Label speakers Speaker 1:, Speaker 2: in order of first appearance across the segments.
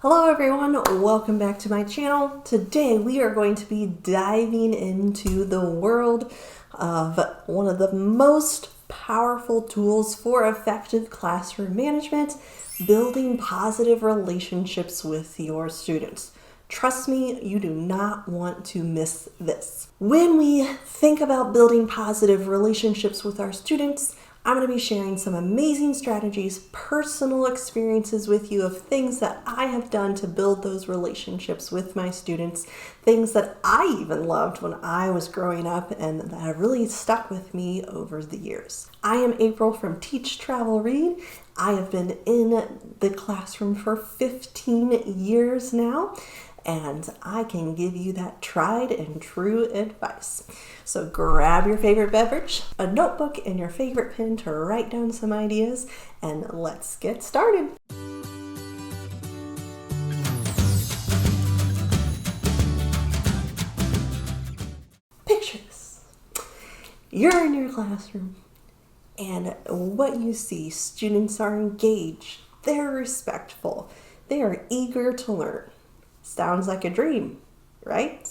Speaker 1: Hello everyone, welcome back to my channel. Today we are going to be diving into the world of one of the most powerful tools for effective classroom management, building positive relationships with your students. Trust me, you do not want to miss this. When we think about building positive relationships with our students, I'm going to be sharing some amazing strategies, personal experiences with you of things that I have done to build those relationships with my students, things that I even loved when I was growing up and that have really stuck with me over the years. I am April from Teach, Travel, Read. I have been in the classroom for 15 years now, and I can give you that tried and true advice. So grab your favorite beverage, a notebook, and your favorite pen to write down some ideas, and let's get started. Picture this. You're in your classroom, and what you see, students are engaged, they're respectful, they are eager to learn. Sounds like a dream, right?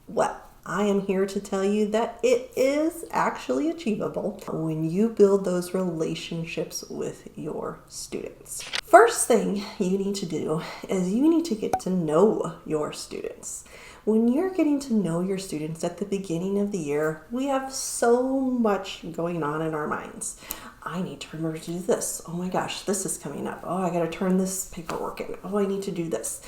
Speaker 1: Well, I am here to tell you that it is actually achievable when you build those relationships with your students. First thing you need to do is you need to get to know your students. When you're getting to know your students at the beginning of the year, we have so much going on in our minds. I need to remember to do this. Oh my gosh, this is coming up. Oh, I got to turn this paperwork in. Oh, I need to do this.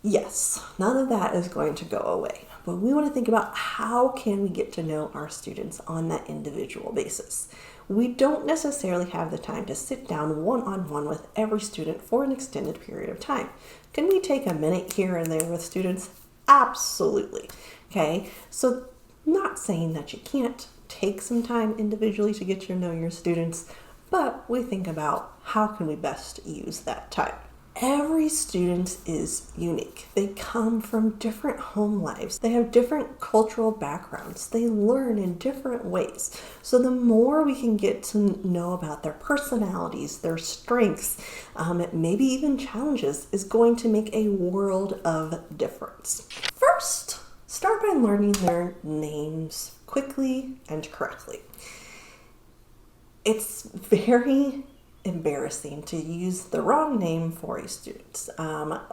Speaker 1: Yes, none of that is going to go away, but we want to think about how can we get to know our students on that individual basis. We don't necessarily have the time to sit down one-on-one with every student for an extended period of time. Can we take a minute here and there with students? Absolutely. Okay, so not saying that you can't take some time individually to get to know your students, but we think about how can we best use that time. Every student is unique. They come from different home lives. They have different cultural backgrounds. They learn in different ways. So the more we can get to know about their personalities, their strengths, maybe even challenges, is going to make a world of difference. First, start by learning their names quickly and correctly. It's very embarrassing to use the wrong name for a student.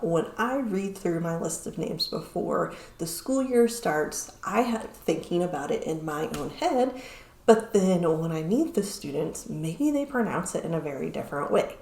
Speaker 1: When I read through my list of names before the school year starts, I had thinking about it in my own head, but then when I meet the students, maybe they pronounce it in a very different way.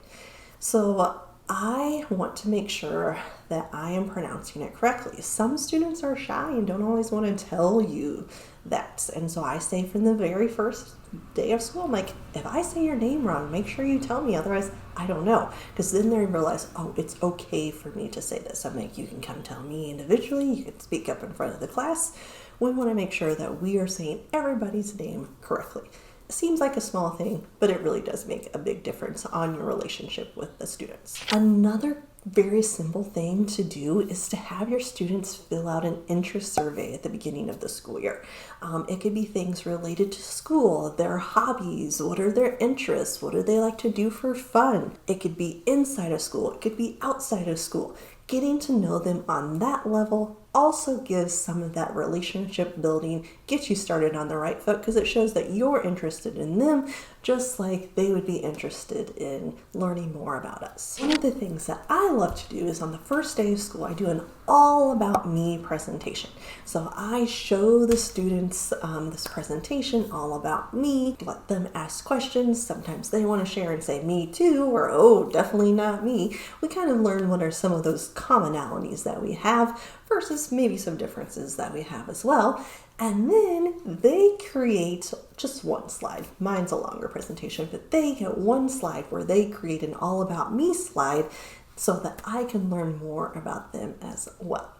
Speaker 1: So I want to make sure that I am pronouncing it correctly. Some students are shy and don't always want to tell you that. And so I say from the very first day of school, I'm like, if I say your name wrong, make sure you tell me. Otherwise, I don't know. Because then they realize, oh, it's okay for me to say this. I'm like, you can come tell me individually. You can speak up in front of the class. We want to make sure that we are saying everybody's name correctly. It seems like a small thing, but it really does make a big difference on your relationship with the students. Another very simple thing to do is to have your students fill out an interest survey at the beginning of the school year. It could be things related to school, their hobbies, what are their interests, what do they like to do for fun. It could be inside of school, it could be outside of school. Getting to know them on that level also gives some of that relationship building, gets you started on the right foot because it shows that you're interested in them just like they would be interested in learning more about us. One of the things that I love to do is on the first day of school, I do an all about me presentation. So I show the students this presentation all about me, let them ask questions. Sometimes they want to share and say me too, or oh, definitely not me. We kind of learn what are some of those commonalities that we have versus maybe some differences that we have as well. And then they create just one slide. Mine's a longer presentation, but they get one slide where they create an all about me slide so that I can learn more about them as well.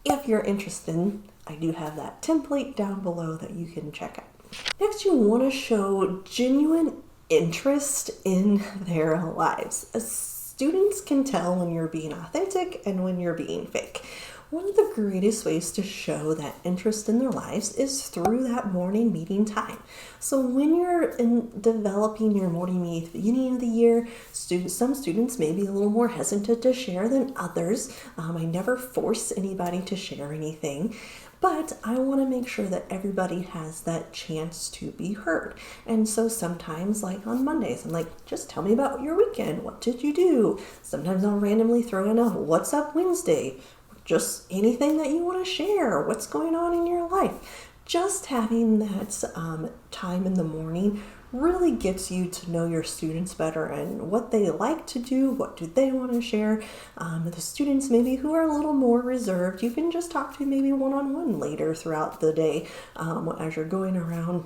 Speaker 1: If you're interested, I do have that template down below that you can check out. Next, you want to show genuine interest in their lives. Students can tell when you're being authentic and when you're being fake. One of the greatest ways to show that interest in their lives is through that morning meeting time. So when you're developing your morning meeting at the beginning of the year, some students may be a little more hesitant to share than others. I never force anybody to share anything. But I want to make sure that everybody has that chance to be heard. And so sometimes, like on Mondays, I'm like, just tell me about your weekend. What did you do? Sometimes I'll randomly throw in a What's Up Wednesday. Just anything that you want to share. What's going on in your life? Just having that time in the morning really gets you to know your students better and what they like to do, what do they want to share. The students maybe who are a little more reserved, you can just talk to maybe one-on-one later throughout the day as you're going around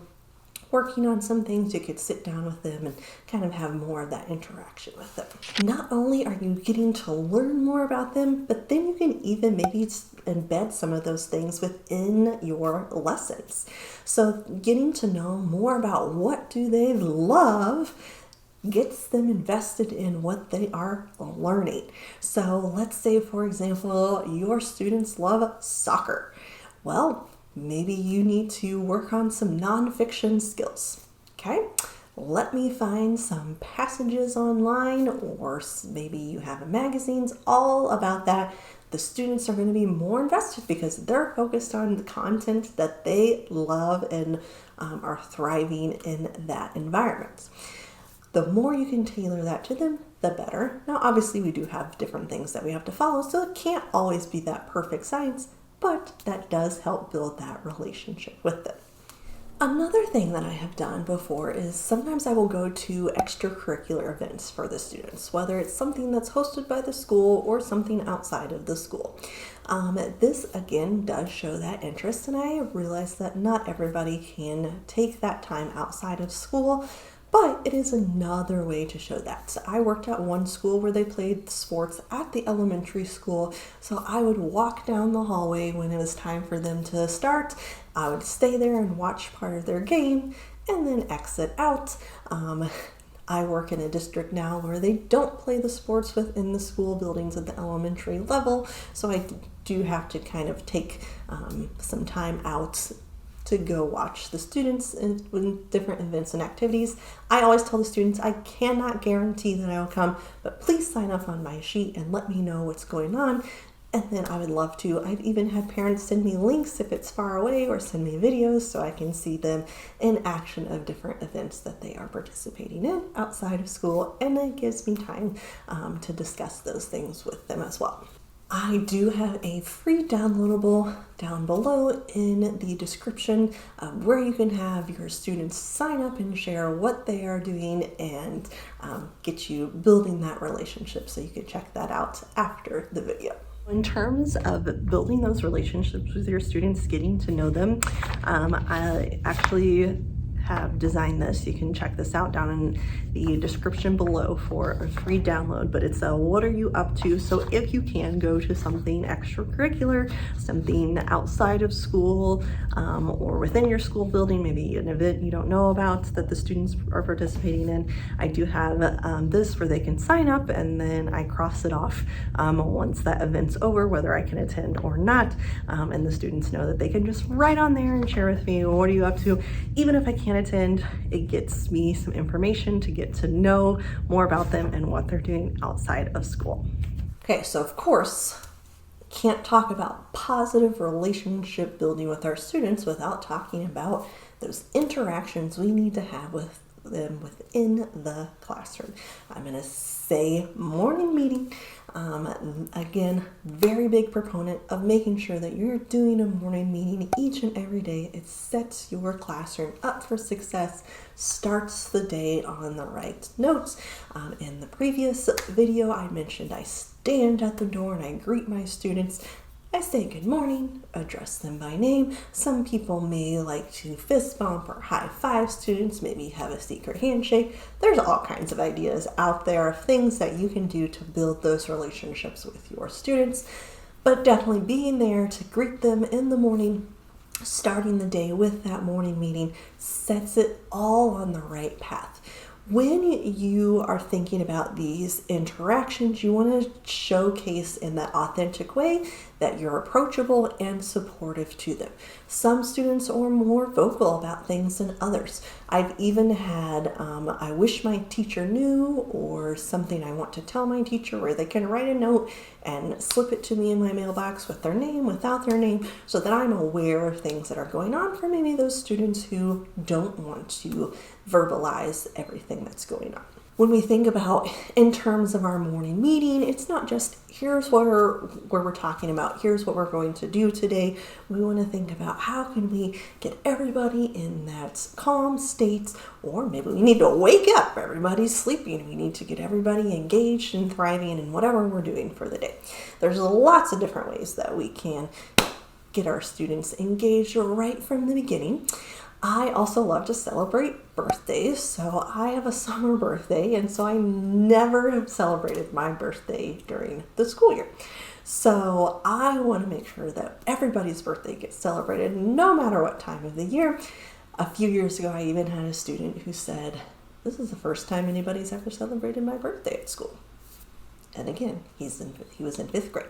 Speaker 1: working on some things. You could sit down with them and kind of have more of that interaction with them. Not only are you getting to learn more about them, but then you can even maybe embed some of those things within your lessons. So getting to know more about what do they love gets them invested in what they are learning. So let's say, for example, your students love soccer. Well, maybe you need to work on some nonfiction skills. Okay, let me find some passages online, or maybe you have magazines all about that. The students are going to be more invested because they're focused on the content that they love and are thriving in that environment. The more you can tailor that to them, the better. Now, obviously, we do have different things that we have to follow, so it can't always be that perfect science, but that does help build that relationship with them. Another thing that I have done before is sometimes I will go to extracurricular events for the students, whether it's something that's hosted by the school or something outside of the school. This again does show that interest, and I realize that not everybody can take that time outside of school, but it is another way to show that. So I worked at one school where they played sports at the elementary school, so I would walk down the hallway when it was time for them to start. I would stay there and watch part of their game and then exit out. I work in a district now where they don't play the sports within the school buildings at the elementary level, so I do have to kind of take some time out to go watch the students in different events and activities. I always tell the students I cannot guarantee that I will come, but please sign up on my sheet and let me know what's going on. And then I would love to. I've even had parents send me links if it's far away, or send me videos so I can see them in action of different events that they are participating in outside of school, and it gives me time to discuss those things with them as well. I do have a free downloadable down below in the description where you can have your students sign up and share what they are doing and get you building that relationship, so you can check that out after the video. In terms of building those relationships with your students, getting to know them, I actually have designed this. You can check this out down in the description below for a free download, but it's a what are you up to? So if you can go to something extracurricular, something outside of school, or within your school building, maybe an event you don't know about that the students are participating in, I do have this where they can sign up, and then I cross it off once that event's over, whether I can attend or not, and the students know that they can just write on there and share with me, what are you up to? Even if I can't attend, it gets me some information to get to know more about them and what they're doing outside of school. Okay, so of course, can't talk about positive relationship building with our students without talking about those interactions we need to have with them within the classroom. I'm going to say morning meeting. Again, very big proponent of making sure that you're doing a morning meeting each and every day. It sets your classroom up for success, starts the day on the right notes. In the previous video, I mentioned I stand at the door and I greet my students. I say good morning, address them by name. Some people may like to fist bump or high five students, maybe have a secret handshake. There's all kinds of ideas out there of things that you can do to build those relationships with your students. But definitely being there to greet them in the morning, starting the day with that morning meeting, sets it all on the right path. When you are thinking about these interactions, you want to showcase in that authentic way that you're approachable and supportive to them. Some students are more vocal about things than others. I've even had I wish my teacher knew, or something I want to tell my teacher, where they can write a note and slip it to me in my mailbox with their name, without their name, so that I'm aware of things that are going on for maybe those students who don't want to verbalize everything that's going on. When we think about in terms of our morning meeting, it's not just here's where we're talking about, here's what we're going to do today. We want to think about how can we get everybody in that calm state, or maybe we need to wake up. Everybody's sleeping. We need to get everybody engaged and thriving in whatever we're doing for the day. There's lots of different ways that we can get our students engaged right from the beginning. I also love to celebrate birthdays, so I have a summer birthday, and so I never have celebrated my birthday during the school year. So I want to make sure that everybody's birthday gets celebrated no matter what time of the year. A few years ago, I even had a student who said, "This is the first time anybody's ever celebrated my birthday at school." And again, he was in 5th grade.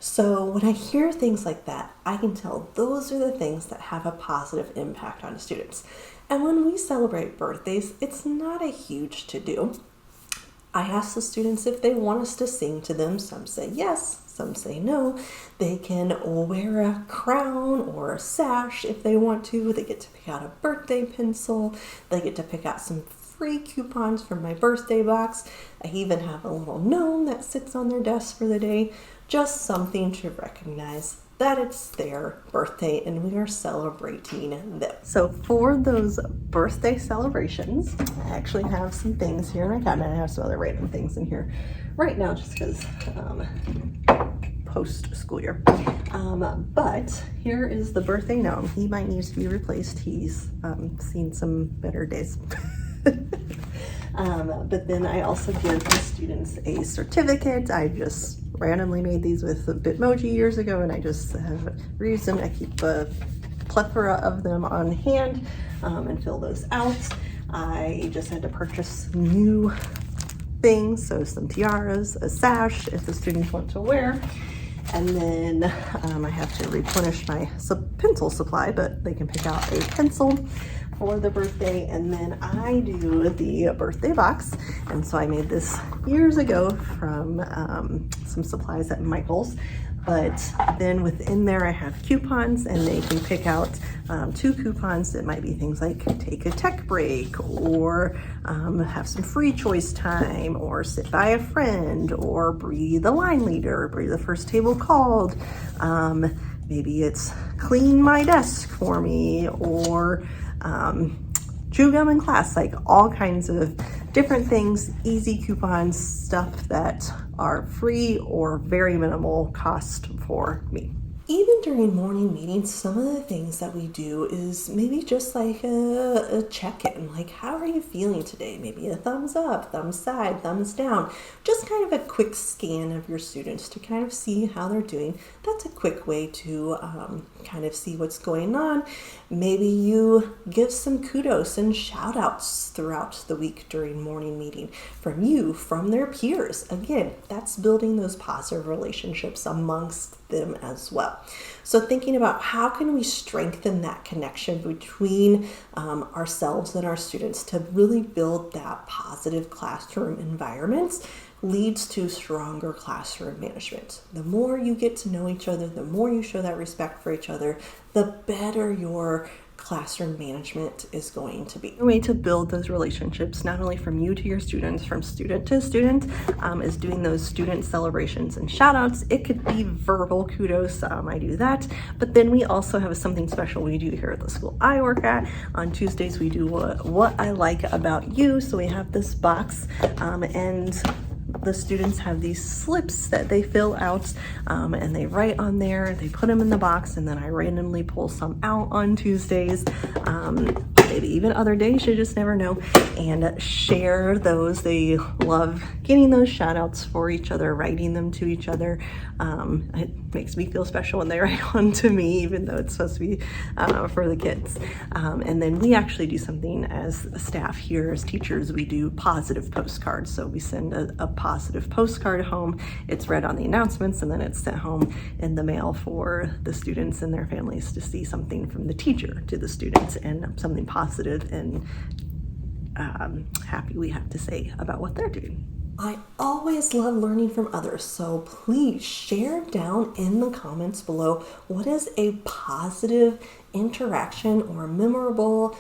Speaker 1: So when I hear things like that, I can tell those are the things that have a positive impact on students. And when we celebrate birthdays, it's not a huge to-do. I ask the students if they want us to sing to them. Some say yes, some say no. They can wear a crown or a sash if they want to. They get to pick out a birthday pencil. They get to pick out some free coupons from my birthday box. I even have a little gnome that sits on their desk for the day. Just something to recognize that it's their birthday and we are celebrating them. So for those birthday celebrations, I actually have some things here in my cabinet. I have some other random things in here right now just because post-school year. But here is the birthday gnome. He might need to be replaced. He's seen some better days. But then I also give the students a certificate. I just randomly made these with Bitmoji years ago, and I just have reused them. I keep a plethora of them on hand and fill those out. I just had to purchase some new things, so some tiaras, a sash if the students want to wear. And then I have to replenish my pencil supply, but they can pick out a pencil for the birthday. And then I do the birthday box. And so I made this years ago from some supplies at Michael's. But then within there I have coupons, and they can pick out 2 coupons that might be things like take a tech break, or have some free choice time, or sit by a friend, or breathe the line leader, breathe the first table called. Maybe it's clean my desk for me, or chew gum in class, like all kinds of different things, easy coupons, stuff that are free or very minimal cost for me. Even during morning meetings, some of the things that we do is maybe just like a check-in, like how are you feeling today? Maybe a thumbs up, thumbs side, thumbs down, just kind of a quick scan of your students to kind of see how they're doing. That's a quick way to kind of see what's going on. Maybe you give some kudos and shout outs throughout the week during morning meeting from you, from their peers. Again, that's building those positive relationships amongst them as well. So thinking about how can we strengthen that connection between ourselves and our students to really build that positive classroom environment leads to stronger classroom management. The more you get to know each other, the more you show that respect for each other, the better your classroom management is going to be. A way to build those relationships, not only from you to your students, from student to student, is doing those student celebrations and shout outs. It could be verbal kudos, I do that, but then we also have something special we do here at the school I work at. On Tuesdays we do what I like about you. So we have this box and the students have these slips that they fill out and they write on there, they put them in the box, and then I randomly pull some out on Tuesdays. maybe even other days, you just never know, and share those. They love getting those shout outs for each other, writing them to each other. It makes me feel special when they write one to me, even though it's supposed to be for the kids. And then we actually do something as a staff here, as teachers, we do positive postcards. So we send a positive postcard home. It's read on the announcements, and then it's sent home in the mail for the students and their families to see something from the teacher to the students, and something positive and happy we have to say about what they're doing. I always love learning from others, so please share down in the comments below what is a positive interaction or memorable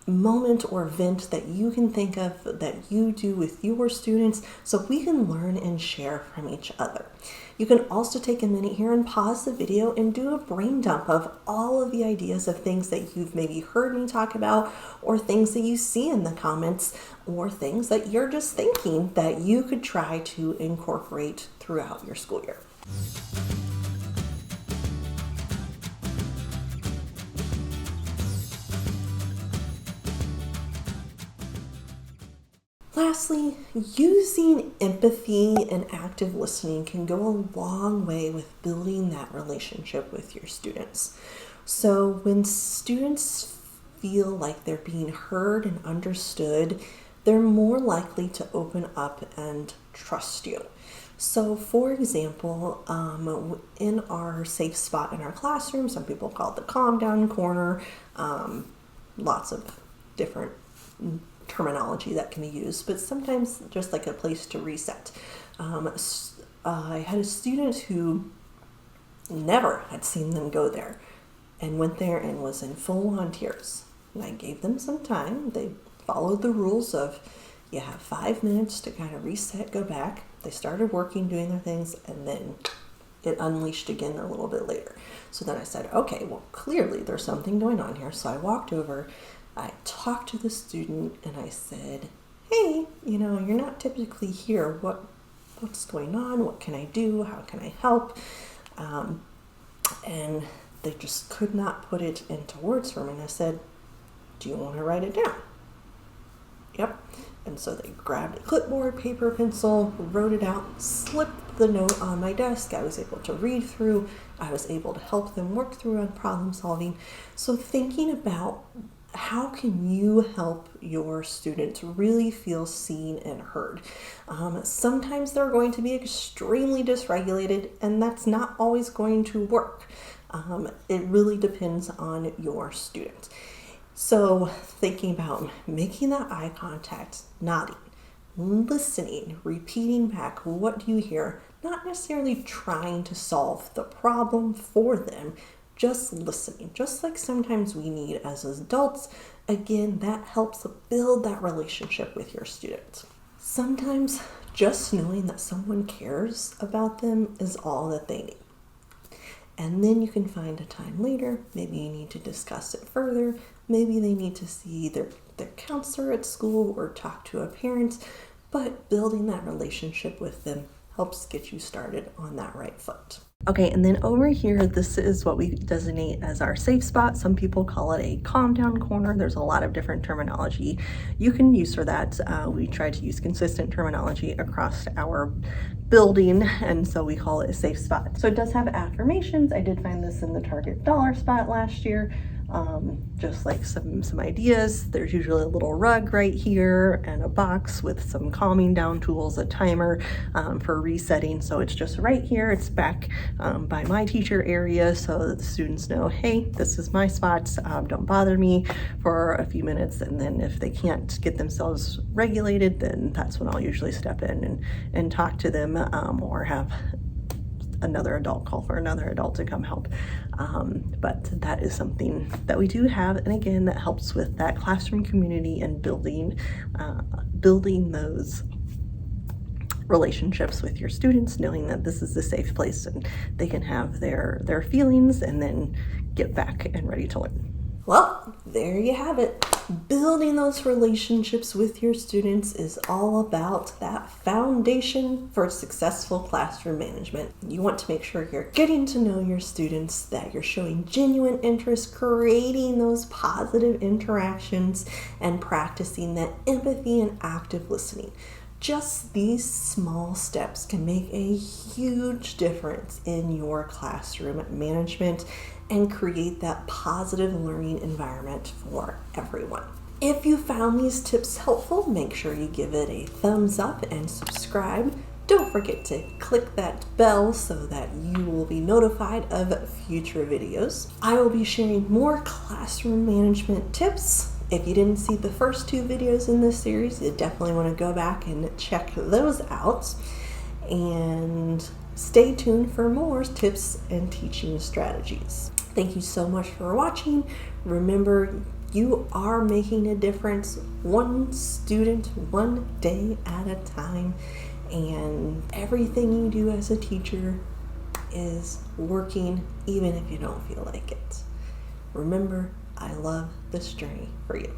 Speaker 1: moment or event that you can think of that you do with your students, so we can learn and share from each other. You can also take a minute here and pause the video and do a brain dump of all of the ideas of things that you've maybe heard me talk about, or things that you see in the comments, or things that you're just thinking that you could try to incorporate throughout your school year. Lastly, using empathy and active listening can go a long way with building that relationship with your students. So when students feel like they're being heard and understood, they're more likely to open up and trust you. So for example, in our safe spot in our classroom, some people call it the calm down corner, lots of different terminology that can be used, but sometimes just like a place to reset. I had a student who never had seen them go there and went there and was in full-on tears. And I gave them some time. They followed the rules of you have 5 minutes to kind of reset, go back. They started working, doing their things, and then it unleashed again a little bit later. So then I said, okay, well, clearly there's something going on here. So I walked over, I talked to the student, and I said, hey, you're not typically here. What's going on? What can I do? How can I help? And they just could not put it into words for me. And I said, do you want to write it down? Yep. And so they grabbed a clipboard, paper, pencil, wrote it out, slipped the note on my desk. I was able to read through. I was able to help them work through on problem solving. So thinking about how can you help your students really feel seen and heard? Sometimes they're going to be extremely dysregulated, and that's not always going to work. It really depends on your student. So thinking about making that eye contact, nodding, listening, repeating back, what do you hear? Not necessarily trying to solve the problem for them, just listening, just like sometimes we need as adults. Again, that helps build that relationship with your students. Sometimes just knowing that someone cares about them is all that they need. And then you can find a time later, maybe you need to discuss it further, maybe they need to see their counselor at school or talk to a parent, but building that relationship with them helps get you started on that right foot. Okay, and then over here, this is what we designate as our safe spot. Some people call it a calm down corner. There's a lot of different terminology you can use for that. We try to use consistent terminology across our building, and so we call it a safe spot. So it does have affirmations. I did find this in the Target dollar spot last year. Just like some ideas. There's usually a little rug right here and a box with some calming down tools, a timer for resetting. So it's just right here. It's back by my teacher area so that the students know, hey, this is my spot. Don't bother me for a few minutes. And then if they can't get themselves regulated, then that's when I'll usually step in and talk to them or have another adult, call for another adult to come help. But that is something that we do have, and again, that helps with that classroom community and building those relationships with your students, knowing that this is a safe place and they can have their feelings and then get back and ready to learn. Well, there you have it. Building those relationships with your students is all about that foundation for successful classroom management. You want to make sure you're getting to know your students, that you're showing genuine interest, creating those positive interactions, and practicing that empathy and active listening. Just these small steps can make a huge difference in your classroom management and create that positive learning environment for everyone. If you found these tips helpful, make sure you give it a thumbs up and subscribe. Don't forget to click that bell so that you will be notified of future videos. I will be sharing more classroom management tips. If you didn't see the first 2 videos in this series, you definitely want to go back and check those out. And stay tuned for more tips and teaching strategies. Thank you so much for watching. Remember, you are making a difference, one student, one day at a time. And everything you do as a teacher is working, even if you don't feel like it. Remember, I love this journey for you.